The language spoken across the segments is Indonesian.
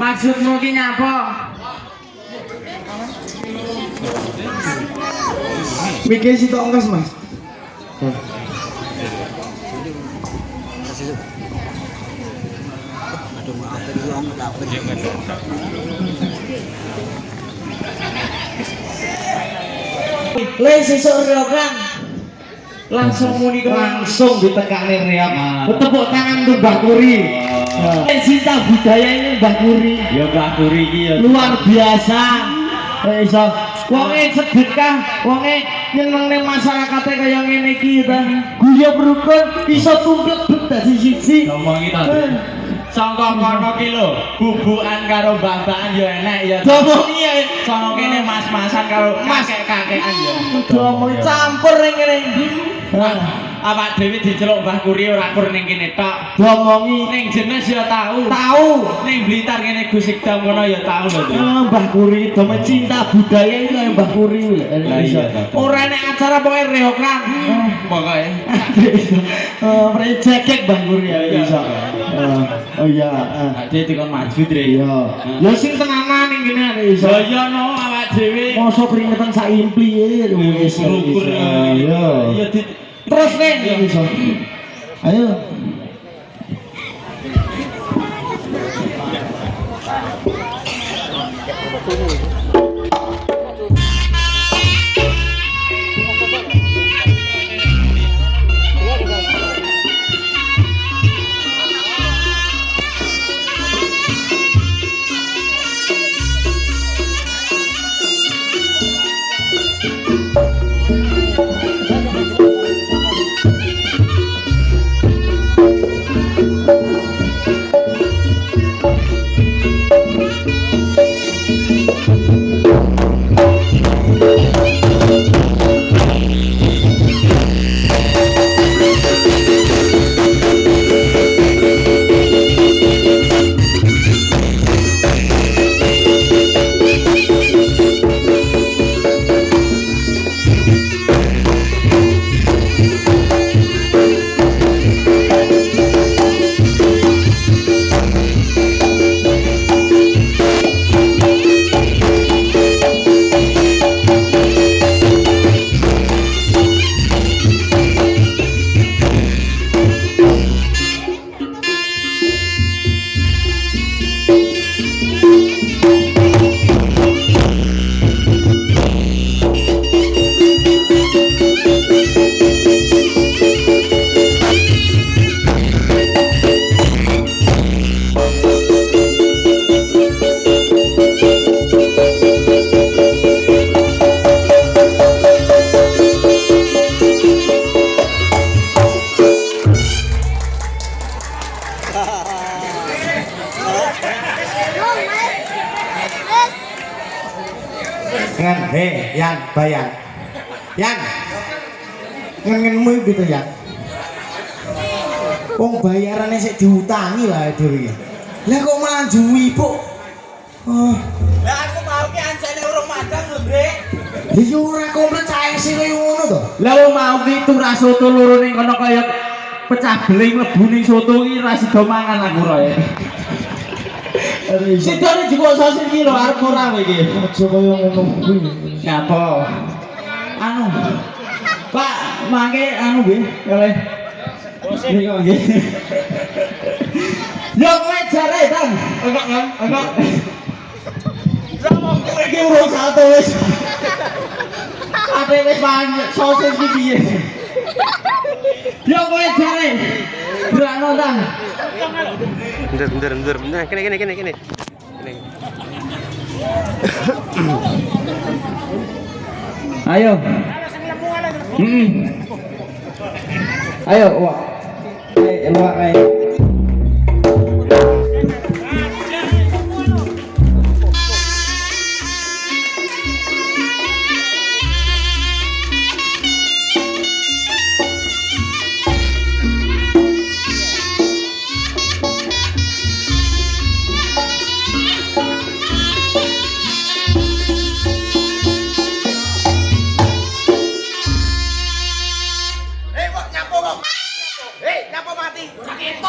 Maksudmu ki nyapa? Mikir situ ongkos mas. Aduh maaf ini om dapat. Le sesuk reokan. Langsung muni langsung ditekani reok. Tepuk tangan untuk Mbah Kuri. Cinta budaya ini Mbah Kuri. Ya Mbah Kuri iki ya Luar biasa. Iso wonge sedekah, wonge nyenengne masyarakate kaya ngene iki ta. Guyub rukun iso tumplek bet dadi siji. ngomong iki ta. Sangka kono ki lho, bubukan karo mbah-mbahan ya enek ya. Ngomongi ya. Sangka kene mas-masan karo kakek-kakekan ya. Ngomong campur ning kene. Awak dhewe diceluk Mbah Kuri ora kur ning kene tok. Ngomongi Ning jenes ya tahu. tahu. Ning Blitar kene Gus Ikdam kono ya tahu lho. Dri. Mbah Kuri dome cinta budaya itu ya Mbah Kuri. Lah iya ta. Ora nek acara pokoke reokan. Pokoke. Rejekek Mbah Kuri ya iso. Oh iya. Ade dikon maju Dri. Iya. Ya sing tenanan ning kene arek iso. Ya iya no awak dhewe. Mosok keringetan sak impli wis Syukur. Iya. Ya Terus nih iso. Ayo. Ngan, Yan, bayar. Yan, ngenmu gitu ya. Wong bayarannya sik diutangi lah dhewe. Lah kok malah juwi, Bu? Oh. Lah aku mau ki anjane urung madang lho, Brek. Lah yo ora komplit cae sih kaya ngono to. Lah wong mau ki turah soto loro ning kono kaya pecah beling mlebu ning soto ki ra sida mangan aku roe. Sidone juga sasis iki lho arep ora kowe iki. Aja kaya ngono kuwi. Ngapa? Anu. Pak, mangke anu nggih, oleh. Niki kok nggih. Yo kowe jare, Tan. Enggak, enggak. Drama kowe iki urung satu wis. Ate wis banyak sasis iki piye? Yo kowe jare. Drama Tan. Bentar. Kene. Ayo. Ayo, wah. Wah, ayo. Nyapa mati. Kakek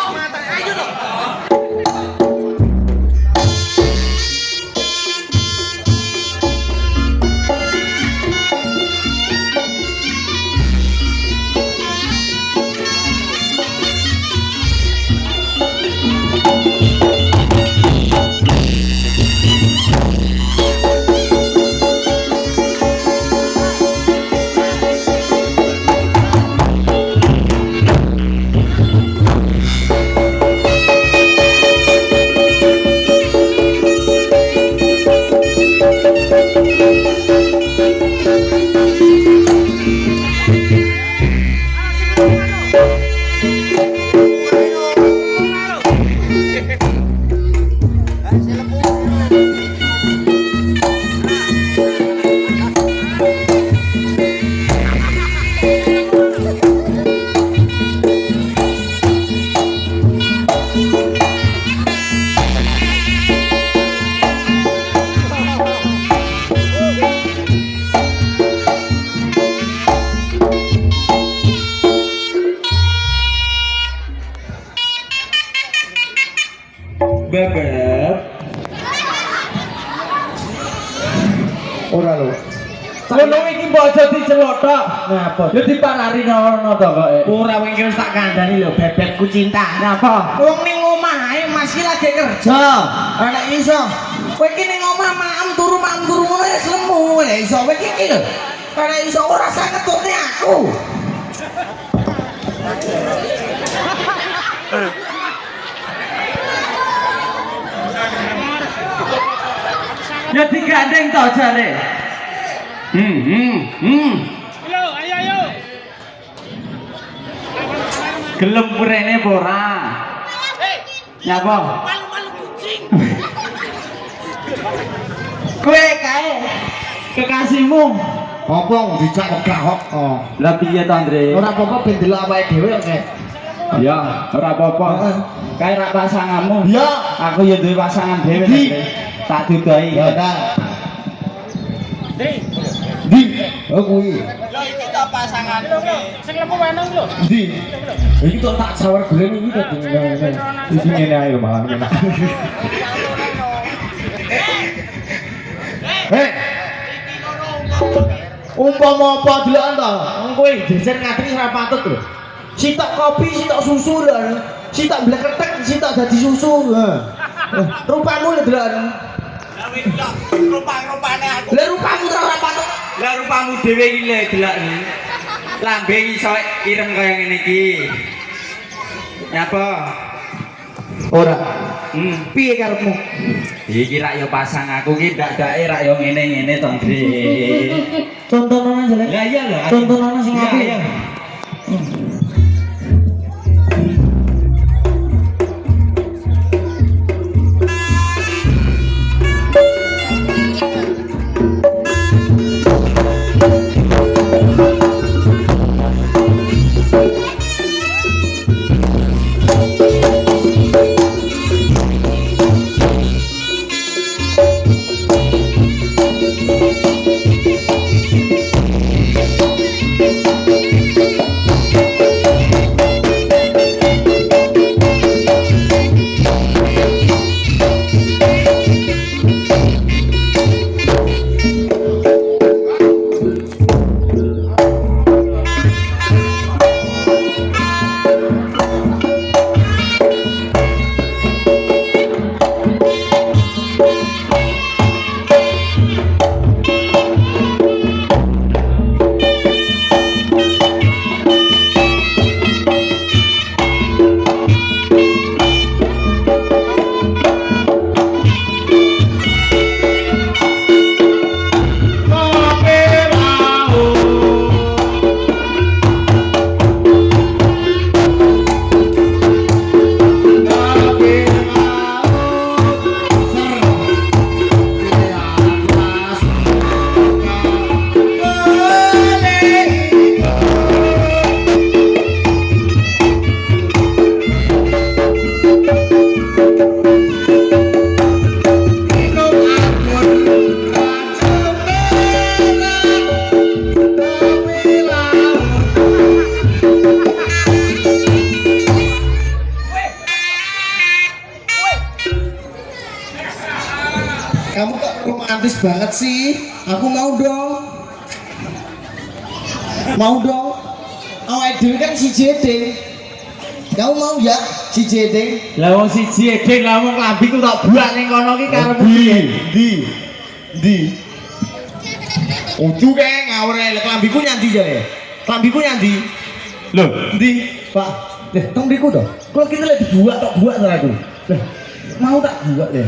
Ora lho. Ngono iki mbok aja dicelothok. Ngapa? Ya diparari ono to kok. Ora wingi wis tak kandhani lho bebekku cinta. Napa? Wong ning omah ae masih lagi kerja. Ana iso. Kowe iki ning omah maem turu ngono wis lemu. Lah iso kowe iki lho. Ana iso ora sak ketutne aku. Ya digandeng to jare. Ayo. Gelem mrene apa ora? Nyapa? Malu-malu kucing. Kowe kae kekasihmu. Apa dijak wegah kok. Oh. Lah piye to, Andre? Ora apa-apa ben delok awake dhewe kok. Ya, ora apa-apa. Kae rak pasanganmu. Ya, Aku ya duwe pasangan dhewe, Di. Andre. Tak dudahi. ya dah. Di, oh kuwi. Lho iki to pasangan. Sing lembu weneng lho. Di. Iki tok tak sawar glen iki to ngene. Iki ngene ae lho malah ngene. Heh. Umpama apa delokan to? Wong kowe jejer ngatri ora patut lho. Sitok kopi, sitok susu lho. Sitok bleketek, sitok dadi susu. Rupamu lho delokan. Rupa-rupane aku. Lah rupamu ora patut. Lah rupamu dhewe iki lho delok iki. Lambe iso ireng kaya ngene iki. Nyapa? Ora. Piye karepmu? Iki rak yo pasang aku ki ndak-ndake rak yo ngene-ngene to, Andre. Tontonan jelek. Lah iya lho. Tontonan sing Iya, apik. iya. Kamu kok romantis banget sih? Aku mau dong. Mau dong. Awake dhewe kan si jeding. Kamu mau ya si jeding? Lah wong siji edeng lah wong lambiku tak buak ning kono ki karepmu piye? Di. Udu kae ngawur ae klambiku nyandi jare. Klambiku nyandi. Lho, Ndi, Pak? Leh, tong mriku to. Kalau kita lek dibuak tok buak to aku. Leh, mau tak buak leh.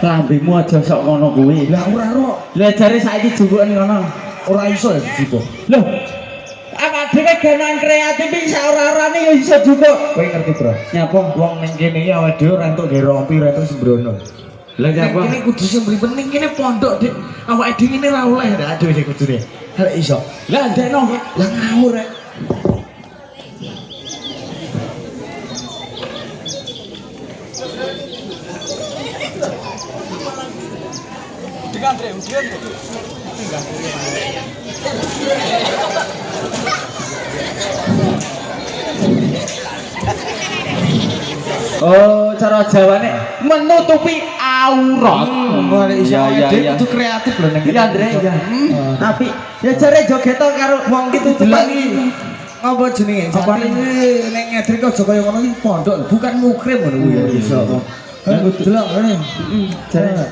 lambimu aja sok ngono kuwi. Lah ora ro. Lah jare saiki jubukan ngono. Ora iso ya dibuka. Lho, awak dhewe gawean kreatif iki ora-orane ya iso jupuk. Kowe ngerti, Bro? Nyapa? Wong ning kene iki awake dhewe ora entuk gawe rompi, ora entuk sembrono. Lah Ning nyapa? kene kudu sing mripen ning kene pondok, Dik. Awake dhewe ngene ra oleh ndak aduh sing kudune. Lah iso. Lah ndekno. Lah ngawur rek. Oh, cara Jawane menutupi aurat. Boleh iso Iya, dia iya. kudu kreatif lho ning. Iya, Andre, iya. Tapi ya jare joget karo wong gitu Delok delok iki. Apa jenenge? Apa? Apa ning ngedrik aja kaya ngono iki pondok bukan mukrim ngono kuwi ya iso. Delok ngene. jare.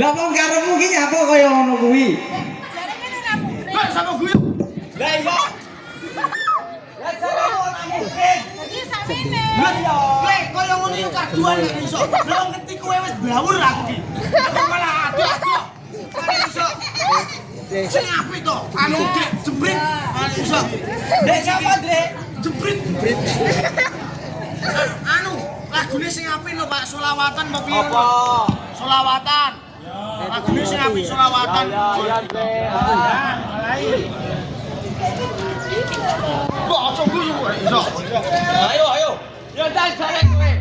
Lah wong karepmu ki nyapa kaya ngono kuwi? Lah sama guyu. Lah iya. Lah jare ora mungkin. Iki samene. Lah iya. Lek koyo ngono yo kaduan nek iso. Lah wong ngerti kowe wis blawur aku ki. Aku malah aduh. Ora iso. Sing apik to? Anu dik jebrit. Ora iso. Dek sapa, Dek? Jebrit. Anu, lagune sing apik lho Pak, solawatan apa piye? Apa? Solawatan. Lagune sing apik solawatan. Kok aja guyu kok iso. Ayo, ayo. Yo tak jare kowe.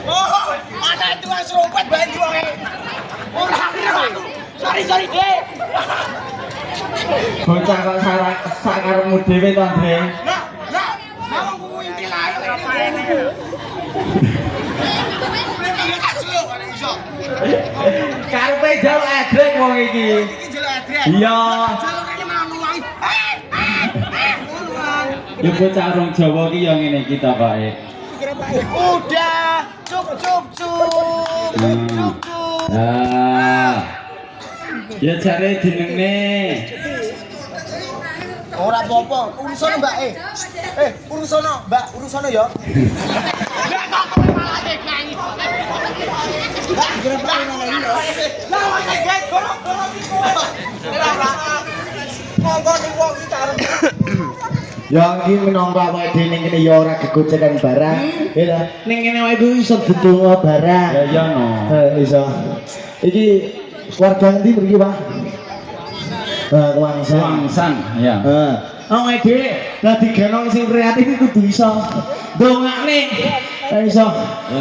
Oh, ada tukang serupet banyu wae. Ora kira aku. Sorry Dek. Bocah kok sakarepmu dhewe to, Andre. Lah wong kuwi inti lae. Iki tak celuk kan iso. Karepe jaluk edrek wong iki. Iki jelek adres. Iya. Celuk kene malah nuwangi. Yo bocah rong Jawa ki yo ngene iki ta, Pak. Udah, cuk. Ah. Ya jare jenenge. Ora apa-apa, urusan Mbak urusan Mbak, urusan ya. Lah kok kowe malah nyanyi. Mbak, kira Mbak nyanyi lho. Lah wong iki gorong-gorong iki kowe. Ora. Monggo ning wong iki arep. Ya iki minangka awake dhewe ning kene ya ora gegojekan barang. Ya ning kene wae kuwi iso dedonga barang. Ya iya no. Iso. Iki warga endi mriki, Pak? Kuangsan. Wangsan, ya. Awake dhewe dadi genong sing kreatif iki kudu iso ndongakne. Iso.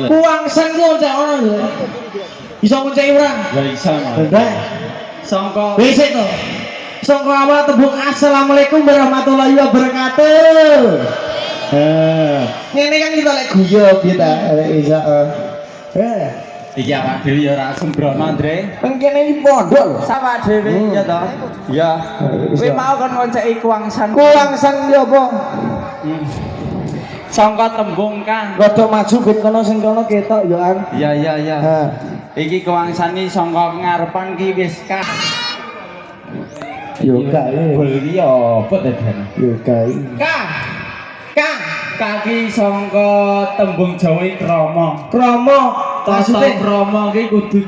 Kuangsan ku cak ono lho. Iso nguncai urang. Ya iso. Ndak. Sangka Wis to. Sangka awal tembung assalamualaikum warahmatullahi wabarakatuh. Ngene kan kita lek guyob kita iso. iki awak dhewe ya ora sembrono, Andre. Kan kene iki pondok lho. Sama dhewe ya to. Ya. Kowe mau kan ngonceki kuangsan. Kuwangsan ya apa? Sangka tembung Kang. Rada maju ben kono sing kono ketok ya an. Iya. Ha. Iki kuangsan iki sangka ngarepan ki wis kah. Yo kae. Beli apa dadane? Yo kae. Kang. Kaki sangka tembung Jawa iki krama. Krama Tata maksudnya krama ki kudu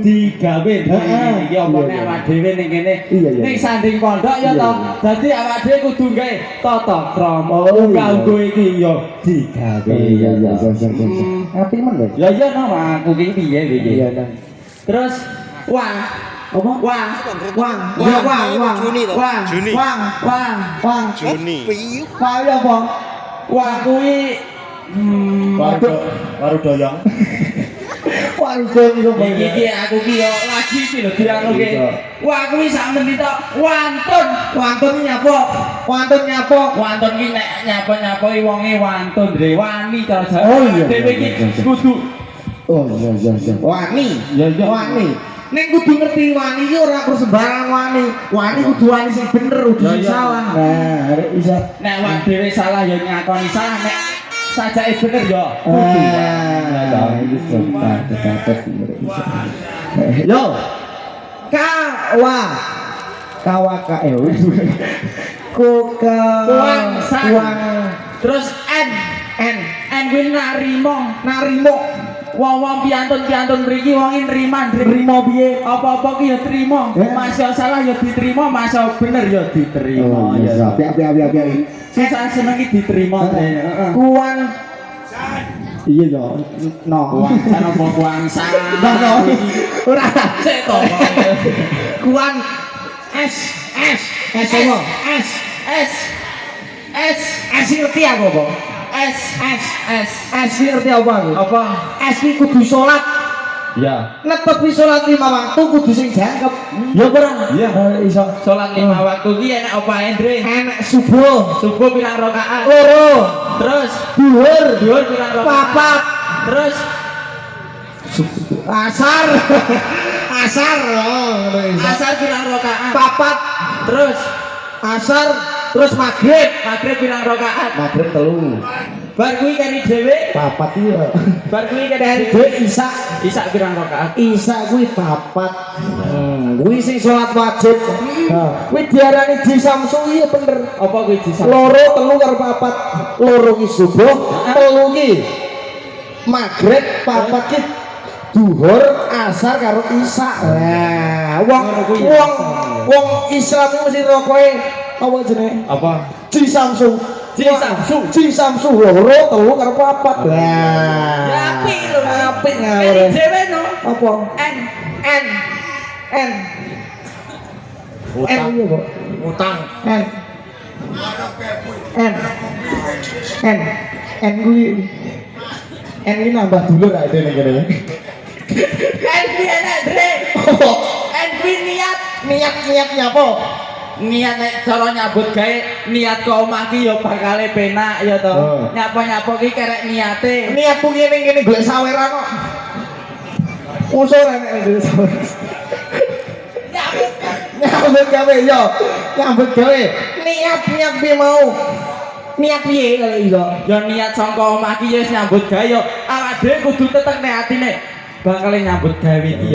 digawe. Iki apa nek awak dhewe ning kene. Ning sanding pondok ya to. Dadi awak dhewe kudu gawe tata krama. Kanggo iki ya digawe. iya. Apik men lho. Ya iya no aku ki piye iki. Iya nang. Terus wah Apa? wah Ya wang. Juni. Wang. Juni. Wah ya apa? wah kuwi Baru doyong. Wah itu iki aku ki yo lagi iki lho dianuke. Wah kuwi sak menit tok wantun. Wantun nyapa? Wantun ki nek nyapa-nyapa wonge wantun Dre wani cara Jawa. Oh, iya. Dhewe iki kudu Oh iya. Wani. Ya, ya. Wani. Nek kudu ngerti wani iki ora kok sembarang wani. Wani kudu wani sing bener, kudu Ya, sing ya. salah. Nah, arek iso. nek wak dhewe salah ya nyakoni salah nek sajake bener ya kudu. Iki tetep bener iso. Yo. Kawaka Kuangsan. Terus N kuwi narimo. Wong-wong piantun mriki wong nriman Nrimo piye? apa-apa ki ya trima. Masya salah ya diterima, masya bener ya diterima. Ya. Api. Sisa seneng ki diterima. Heeh. Kuang iya yo. No. Kuangsan apa kuangsan? No. Ora. Sik to. Kuang S apa? S ngerti aku apa? S ngerti apa aku? Apa? S iki kudu salat. Ya. Netepi salat 5 waktu kudu sing jangkep. Ya ora? Iya. Iso. Salat 5 waktu ki enak apa Andre? Enak subuh. Subuh pirang rakaat? Loro. Terus Duhur. dhuwur pirang rakaat? Papat. Terus Asar. Oh, ngono iso. asar pirang rakaat? Papat. Terus Asar terus maghrib. maghrib pirang rakaat? Maghrib 3. Bar kuwi kari dhewe? Papat iya. Bar kuwi kari Dan dhewe? Isa. Isa pirang rakaat? Isa kuwi papat. Kuwi sing salat wajib. Kuwi diarani jisamsu iya bener. Apa kuwi disam? Loro 3 karo papat. Loro ki subuh, 3 ki maghrib, papat ki duhur, asar karo isya. Nah, wong Islam iki mesti rokoke apa jenenge? Apa? Jisamsu. Jisamsu loro 3 karo papat. Nah. Ya apik lho. Apik Kari ngawur. dhewe no. Apa? N N iya kok. Utang. N kuwi nambah dulur ae dene kene. N kuwi enak Dre. N kuwi Niat apa? niat nek cara nyambut gawe niat ke omah ki ya bakale penak ya to. Nyapa-nyapa ki kerek niate. Niatku ngene golek saweran kok. Usur enek ngene saweran. Nyambut gawe yo. Nyambut gawe. Niat piye mau? Niat piye kalau iso? Ya niat sangka omah ki ya wis nyambut gawe ya awak dhewe kudu tetek nek atine bakale nyambut gawe iki.